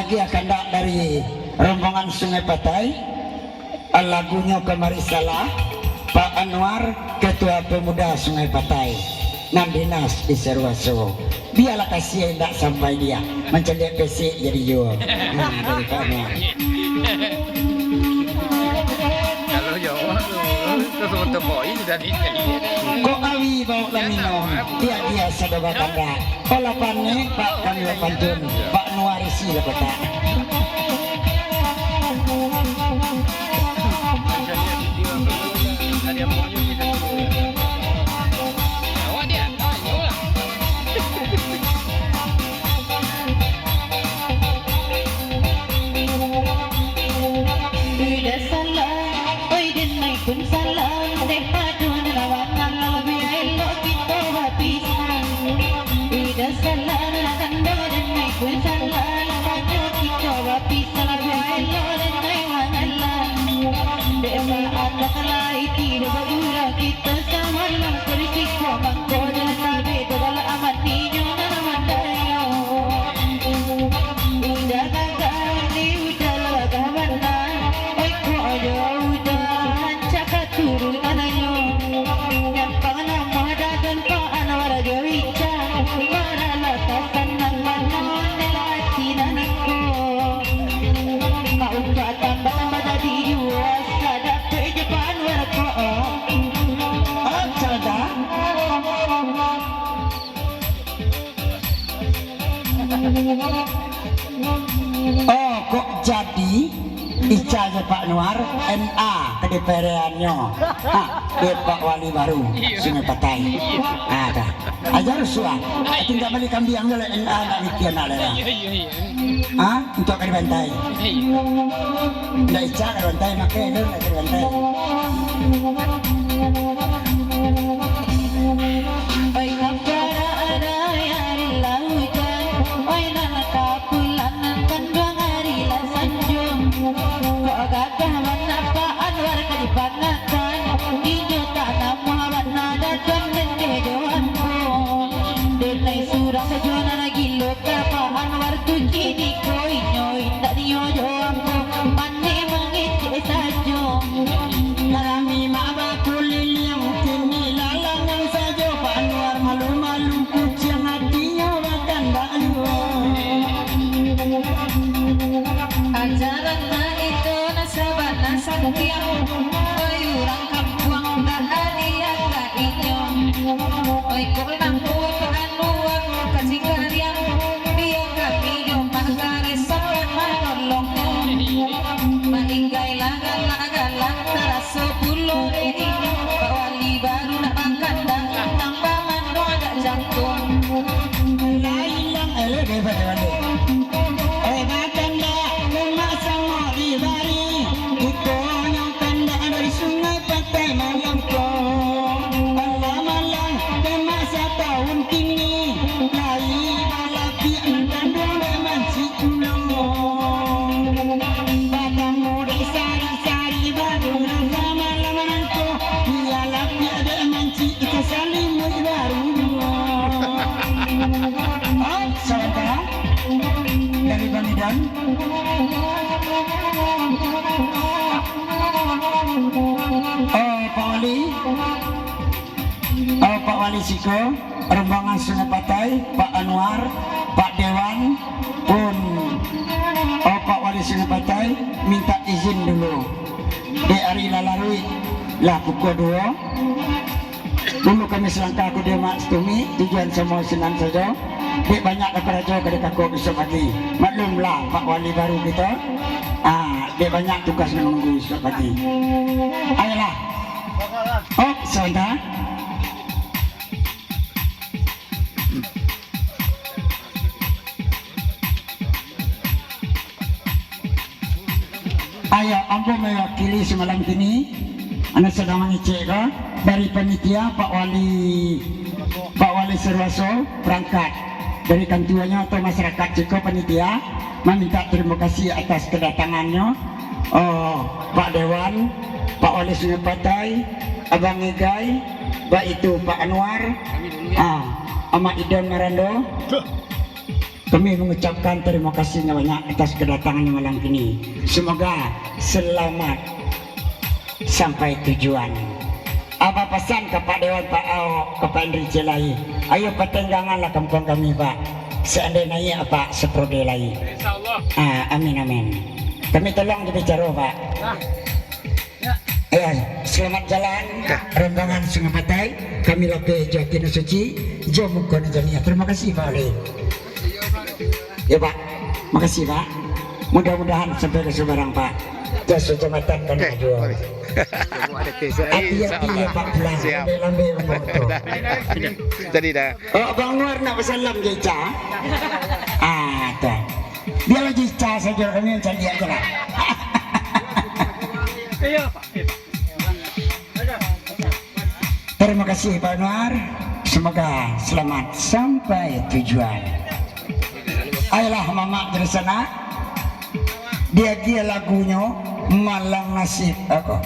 Dia kandak dari rombongan Sungai Patai. Lagunya kemari salah Pak Anwar, Ketua Pemuda Sungai Patai, nan dinas di Serwaso. Biarlah kasih hendak sampai dia mencendek pesik jadi jual. Nah, dari Pak Anwar. Kalau Jawa itu untuk koi sudah dijadi. Kok awi bawa lamino, dia sadaba tanda. Olapannya Pak kami pantun, Pak Anwar isi lepeta. Oh, kok jadi ijazah Pak Anwar NA ke DPR-nya Pak Wali Baru Sungai Patai. Ada ajar suah tinggal balik kambing oleh NA nak mikian ada untuk ke bantai ndak ijazah ke bantai makanya nak ke bantai. Pak Wali Siko, rombongan Sungai Patai, Pak Anwar, Pak Dewan pun Pak Wali Sungai Patai minta izin dulu di hari lalarui lah pukul 2 dulu kami selangkah aku dia mak setumi tujuan semua senang saja di banyak keperaja ke dekat aku besok pagi maklumlah Pak Wali baru kita dia banyak tugas menunggu besok pagi. Ayolah sebentar. Ayo, ampun mewakili semalam ini anda sedang mengecek dari panitia Pak Wali Serwaso berangkat dari kantuannya atau masyarakat Ceko panitia meminta terima kasih atas kedatangannya Pak Dewan, Pak Wali Sungai Patai, Abang Egai, baik itu Pak Anwar, Ahmad Idon Marando, Kami mengucapkan terima kasih banyak atas kedatangannya malam ini. Semoga selamat sampai tujuan. Apa pesan ke Pak Dewan, Pak Ao, ke Pak Indri Celai? Ayo pertengganganlah kampung kami, Pak. Seandainya apa seprode lagi. Insyaallah. Amin amin. Kami tolong dibicara, Pak. Ya, selamat jalan rombongan Sungai Patai. Kami lapeh Jatina Suci, Jomukon Jania. Terima kasih Pak Ali. Ya Pak, makasih Pak. Mudah-mudahan sampai ke Semarang Pak. Jasa jembatan kan maju. Hati-hati ya Pak pulang. Lambe moto. Tadi dah. Oh Bang Nur nak bersalam Jeca. Tuh. Biar Jeca saja kami cari aja lah. Terima kasih Pak Anwar. Semoga selamat sampai tujuan. Ayolah Mama dari sana. Dia lagunya Malang Nasib aku.